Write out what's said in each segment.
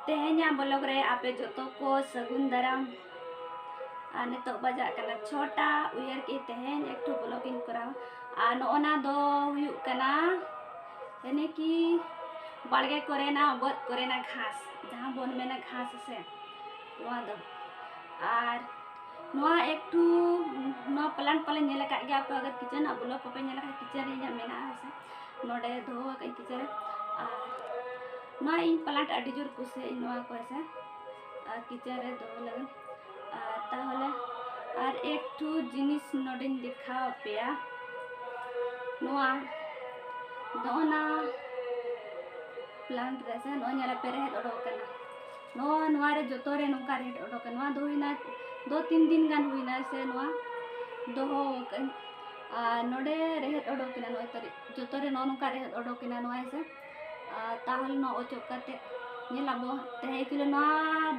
तेहेन्या blog रे आपे जोतो को सगुन दाराम आ नितो बजा कना छोटा उयर की तेहेन एक ठो ब्लॉग इन कराव आ नोना दो हुयु कना यानी कि बाड़गे कोरेना बद कोरेना घास जहां बोन मेना घास से नोआ दो आर नोआ एक ठो नो प्लांट पले नेला का गया पे अगर किचन आ ब्लॉग को पे नेला का किचन रे मेना से नोडे धो का किचन आर नोआ इन प्लांट अडी जोर कुसे नोआ को से किचन रे दो लगन ताहले आर एक ठो जिनिस नोडिन दिखाओ पेया नोआ दोना प्लांट रे से नो नेला पे रे ओडो कना नोआ रे जोतो रे नोका रे ओडो कना नोआ दो हुइना 2-3 दिन गान हुइना से नोआ दोहो नोडे रेहेत ओडो किना नोय तरी जोतो रे नोका रेहेत ओडो किना नोआ से ताहल नो ओचो कते नेलाबो ते किलो नोआ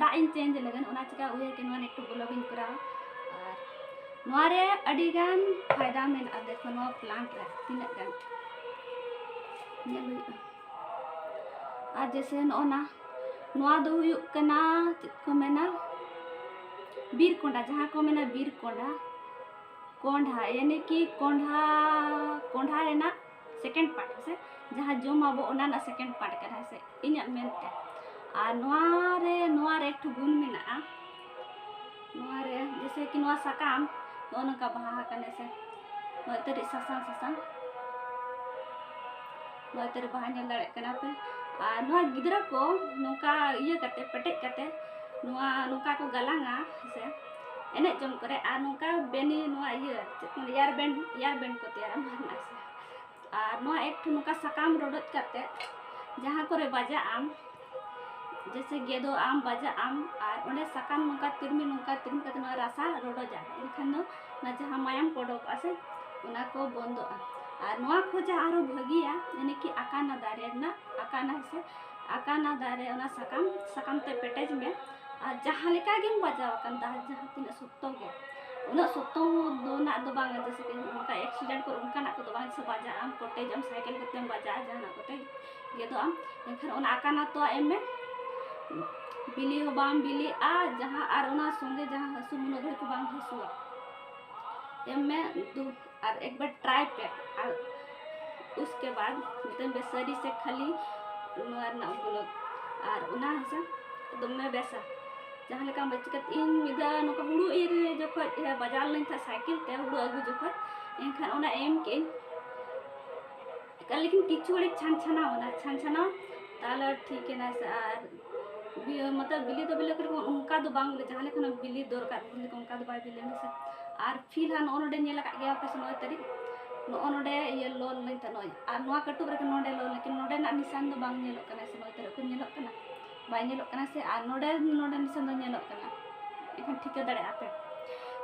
दा इन चेंज लगन ओना चिका उहे के नोआ एकटु ब्लॉग इन करा आर नोआ रे अडी गान फायदा मेन आ देखो नोआ प्लांट रे तिना गान नेल आ जैसे नोना नोआ दो हुयु कना को मेना बीर कोंडा जहां को मेना बीर कोंडा कोंढा यानी कि कोंढा रे ना सेकंड पार्ट से जहां जो माबो ओना ना सेकंड पार्ट करा से इन्या मेनते आ नोआ रे एक ठो गुण मेना नोआ रे जैसे कि नोआ सकाम दोनों का बहा कने से नोआ तरी ससा नोआ तरी बहा नेल दाड़े कना पे आ नोआ गिदरा को नोका ये कते पेटे कते नोआ नोका को गलांगा से एने जम करे आ नोका बेनी नोआ ये यार बैंड को तैयार मारना से आ नोआ एक ठो नोका सकाम रोडत कते जहां करे बाजा आम जैसे गेदो आम बाजा आम और ओने सकाम नोका तिरमी कते नोआ रासा रोडो जा एनखान दो ना जहां मायाम कोडोक आसे ओना को बंदो आ नोआ खोजा आरो भगिया यानी कि आकाना दारे ना आकाना से आकाना दारे ओना सकाम ते पेटेज में आ जहां लेका गेम बजाव कन दा जहां तिना सुत्तो गे उना सुत्तो दो ना दो बांग जैसे कि उनका एक्सीडेंट को उनका ना को दो बांग से बाजा आम कोटेज आम साइकिल कोते बाजा जहां कोटे गेदो आम एनखान ओना आकाना तो एम में बिली हो बाम बिली आ जहां आर ओना संगे जहां हसु मुनो को बांग हसु एम में दो और एक बार ट्राई पे और उसके बाद मतलब बेसरी से खाली नोर ना बोलो और उना हसा दमे बेसा जहां लेका बचकत इन मिदा नोका हुडु एर जखो बाजार लइन था साइकिल ते हुडु अगु जखो एनखान ओना एम के लेकिन किछु बड़े छान ताला ठीक है ना और मतलब बिली तो बिले कर उनका दो बांग ले जहां लेखन बिली दरकार बिली उनका दो बाय बिले से और फिर हां नोडे नेला का गया पे नोय तरी नोडे ये लोल नहीं त नोय और नोआ कटुब रे नोडे लोल लेकिन नोडे ना निशान दो बांग नेलो कना से नोय तरी को नेलो कना बाय नेलो कना से और नोडे निशान दो नेलो कना एखन ठीक दड़े आपे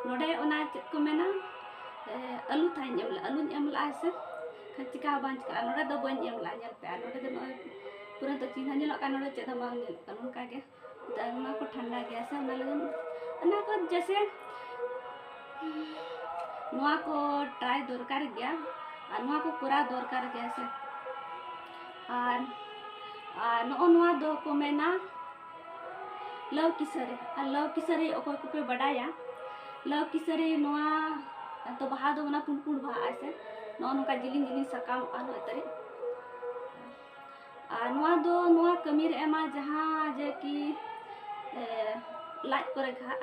नोडे ओना चेक को मेना आलू थाई आलू एमला से खचिका बांच का नोडे दो बन एमला नेल पे नोडे दो नोय पूरा तो चिन्ह नेलो का नोडे चेदा बांग नेल कना का के दाना को ठंडा गया से ओना लगन ओना को जैसे नोआ को ट्राई दरकार गया और नोआ को पूरा दरकार गया से और नोआ दो को मेना लव किसरे ओको को पे बढ़ाया लव किसरे नोआ तो बहा दो ना पुन बहा ऐसे नोका जिलिन सकाम आनो तरी और नोआ कमी रे एमा जहां जे कि लाइट करे घा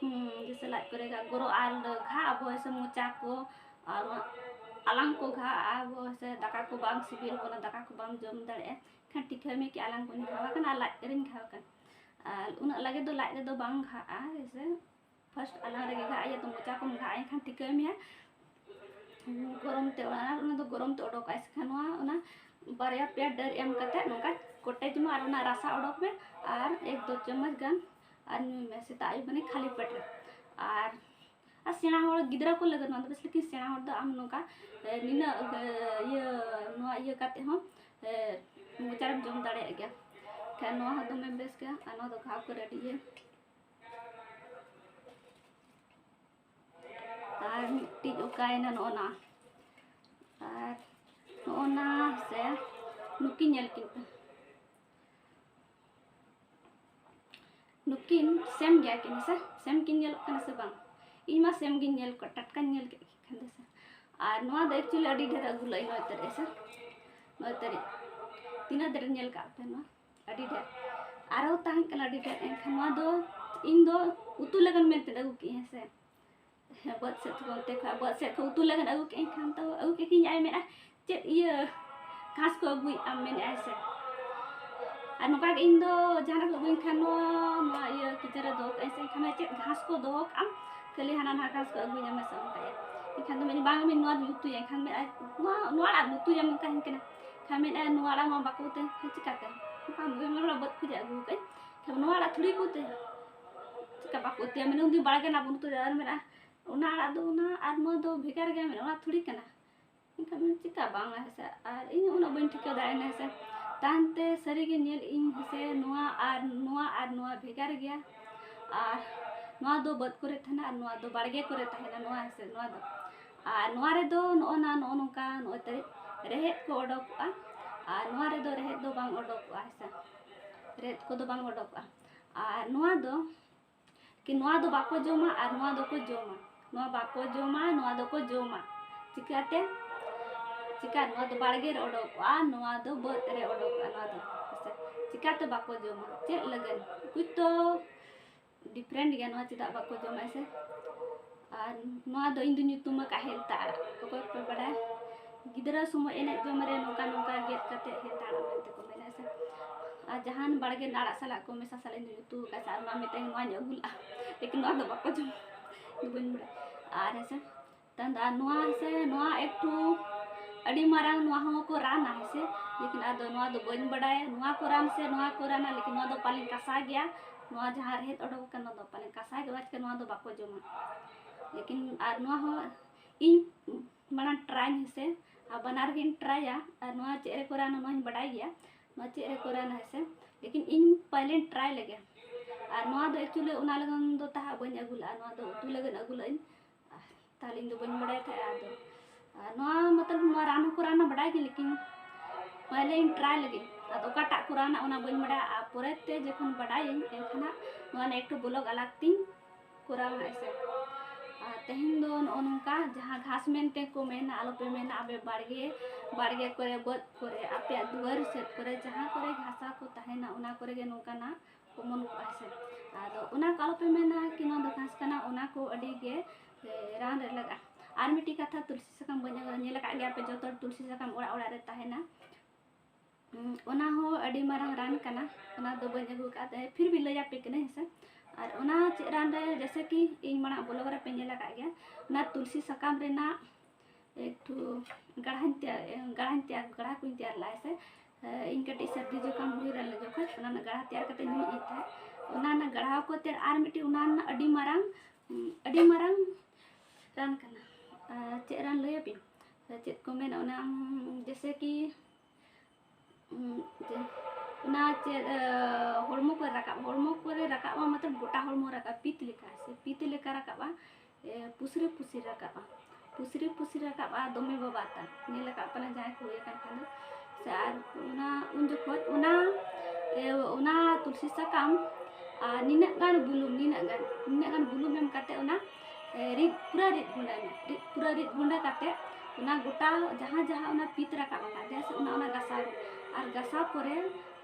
जैसे लाइट करे घा गोरो आल घा अब ऐसे मोचा को और आलांग को घा अब ऐसे दाका को बांग सिबिल को दाका को बांग जम दड़े खान टिका में कि आलांग को घावा कन लाइट करेन घावा कन उन लगे दो लाइट दो बांग घा जैसे फर्स्ट आलांग रे घा ये तो मोचा को घा खान टिका में गरम ते ओना दो गरम ते ओडोक ऐसे खानवा ओना बारिया पे डर एम कते नोका कोटेज में और रासा ओडोक में और 1-2 चम्मच गान और में से ताई बने खाली पेट और सेना होड़ गिदरा को लगन बस लेकिन सेना होड़ द आम नोका निना ये नोआ ये काते हो मोचारम जम दाड़े गया का नोआ दो में बेस के आनो दो खाव को रेडी है और मिट्टी उकाय ना नोना और नोना से नुकी नेल किन नुकिन सेम गया कि से सेम किन नेल कना से बांग इन मा सेम गिन नेल को टटका नेल के खान से और नोआ दो एक्चुअली अडी ढेर अगु लई नय तरे से नय तरे तीना दर नेल का पे नोआ अडी ढेर आरो ताहन कना अडी ढेर एनखान नोआ दो इन दो उतु लगन मेनते अगु की से बद से तो ते खा बद से को उतु लगन अगु के खान तो अगु के की आय मेना चेत ये घास को अगुई आम मेन ऐसे और नोका इन दो जहां को अगुई खान नोआ ये किचरा दो ऐसे खाना चेत घास को दो आम कली हाना ना घास को अगुई में सब ताया इखान तो मेनी बांग में नोआ लुतु या खान में नोआ लुतु या मन काहिन केना खान में नोआ मा बाको ते चिकाते नोका में बद खुजा अगु के खान नोआ थोड़ी को ते चिका बाको ते मेन उndi बागे ना बुन तो यार मेरा उना दो ना आर नो दो भेगार गया मेन उना थोड़ी कना इनका में चिका बांग है और इन उना बन ठिका दाय ना से तानते सरी के नेल इन से नोआ भेगार गया और नोआ दो बद करे थाना और नोआ दो बाड़गे करे थाना नोआ से नोआ दो और नोआ रे दो नोना नो नोका नो तरे रेहेत को ओडोकआ और नोआ रे दो रेहेत दो बांग ओडोकआ से रेहेत को दो बांग ओडोकआ और नोआ दो कि नोआ दो बाको जोमा और नोआ दो को जोमा नोआ बाको जोमा नोआ दो को जोमा चिकाते चिका नोआ दो बाड़गे रे ओडोकआ नोआ दो बद रे ओडोकआ नोआ दो चिकाते बाको जोमा चेत लगन कुछ तो डिफरेंट गया नोआ चिदा बाको जोमा ऐसे और नोआ दो इन दुनितुम का हेलता को पे बड़ा गिदरा समय एने जम रे नोका नोका गेट कते हेलता मेनते को मेना से आ जहान बाड़गे नाड़ा साला को मेसा साले दुनितु का सार मा मेते नोआ अगुला लेकिन नोआ दो बाको जोम बन बड़ा और ऐसे तंदा नोआ से नोआ एकटू अड़ी मारांग नोआ हो को राना है से लेकिन आदो नोआ दो बन बड़ा नोआ को रान से नोआ को राना लेकिन नोआ दो पालिन कसा गया नोआ जहां रहे ओडो का नोआ दो पालिन कसा गया के नोआ दो बाको जोमा लेकिन आर नोआ हो इन माना ट्राई से आ बनार गिन ट्राया और नोआ चेरे को राना नोआ बड़ा गया नोआ चेरे को राना है से लेकिन इन पहले ट्राई लगे और नोआ दो एक्चुअली उना लगन दो ता बन अगुला नोआ दो उतु लगन अगुला तालिन दो बन बड़ा था आदो नोआ मतलब नोआ रान को राना बड़ा गया लेकिन पहले इन ट्राई लगे आदो काटा को राना उना बन बड़ा आ पोरेते जखन बड़ा एखना नोआ ने एकटू ब्लॉग अलग तीन कोराव ऐसे तेहन दो नोका जहाँ घास मेनते को मेना आलो पे मेना आबे बाड़गे करे बद करे आपे दुआर से करे जहाँ करे घासा को तहेना उना करे गे नोका ना कोमन को ऐसे आदो उना कालो पे मेना कि नो दो घास कना उना को अडी गे रान रे लगा आर मिटी कथा तुलसी सकम बन नेल का गया पे जो तुलसी सकम ओड़ा ओड़ा रे तहेना उना हो अडी मारंग रान कना उना दो बन अगु का फिर भी लया पे कने से और उना रान रे जैसे कि इन मना ब्लॉग रे पे नेला का गया ना तुलसी सकम रे ना एक ठू गढ़ा को तैयार लाए से इन कटी सर्दी जुकाम हुई रल जोखा उना ना गढ़ा तैयार करते नहीं था उना ना गढ़ा को तैयार आर मिटी उना ना अडी मारंग रान कना चे रान लय पे चेत को मेना उना जैसे कि उना चे हड़मो को रकाब मतलब गोटा हड़मो रकाब पीत लेका रकाबा पुसरे पुसी रकाबा दमे बाबाता ने लका पला जाय को एकान खान से आर उन जोखोज उना तुलसी सकम निना गान बुलुम एम काते उना पूरा रिद गुंडा काते उना गोटा जहाँ उना पीत रकाबा जैसे उना गसा परे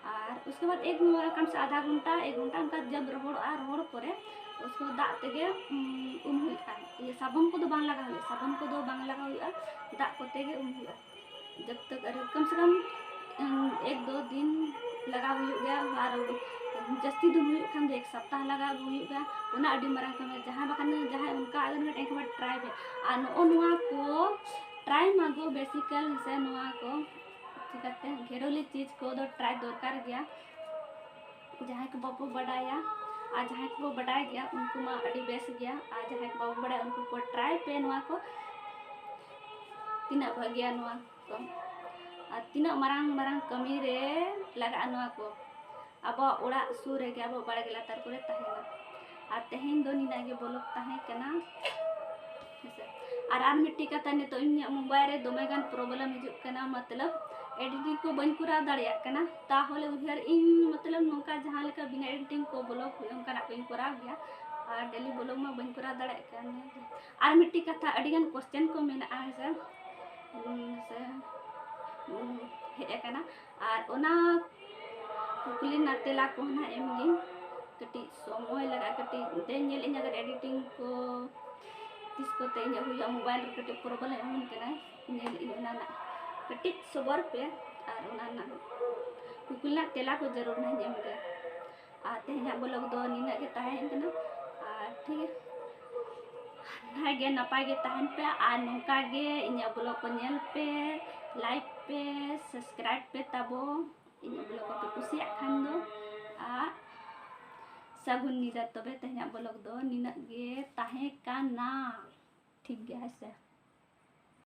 और उसके बाद एक कम से आधा घंटा 1 घंटा उनका जब रोहड़ परे उसको दाग तेगे ये साबुन को दो बांग लगा हुआ दाग को तेगे जब तक कम से कम 1-2 दिन लगा हुआ और जस्ती दिन हुई खान 1 सप्ताह लगा हुआ उना अडी मरंग कम जहाँ बखान जहाँ उनका अगर एक बार ट्राई पे आ नुआ को ट्राई मागो बेसिकल से नुआ को चिकाते घेरोली चीज को दो ट्राई दरकार गया जहाँ के बाबू बढ़ाया आ जहाँ को बढ़ाया गया उनको मा अड़ी बेस गया आ जहाँ के बाबू बढ़ाया उनको को ट्राई पे नुआ को तीना भाग्या नुआ को आ तीना मरंग कमी रे लगा नुआ को अब ओड़ा सुर रे अब बड़ा गेला तार करे तहेना आ तेहेन दो निना गे बोलक तहे कना और मिट्टी का तने तो इन मोबाइल रे दोमे गान प्रॉब्लम हिजुक कना मतलब एडिटिंग को बन करा दाड़िया कना ताहले उधर इन मतलब नोका जहाँ लेका बिना एडिटिंग को ब्लॉग उनका को करा गया और डेली ब्लॉग में बन करा दाड़िया कना और मिट्टी कथा अडिगन क्वेश्चन को मेना है से हेज कना और ओना कुकली ना तेला को ना एमगी कटी समय लगा कटी दे नेल इन अगर एडिटिंग को तिसको ते इन हुआ मोबाइल कटी प्रॉब्लम एमन कना नेल इन ना कटी सबर पे और ओना कुकुलना तेला को जरूर नहीं एम के आते हैं ब्लॉग दो नीना के ताहें कना और ठीक है ना गे नपाय गे ताहें पे आ नोका गे इन ब्लॉग को नेल पे लाइक पे सब्सक्राइब पे तबो इन ब्लॉग को पे कुसिया खान दो आ सगुन निदा तबे तेहना ब्लॉग दो नीना गे ताहें काना ठीक गया है से।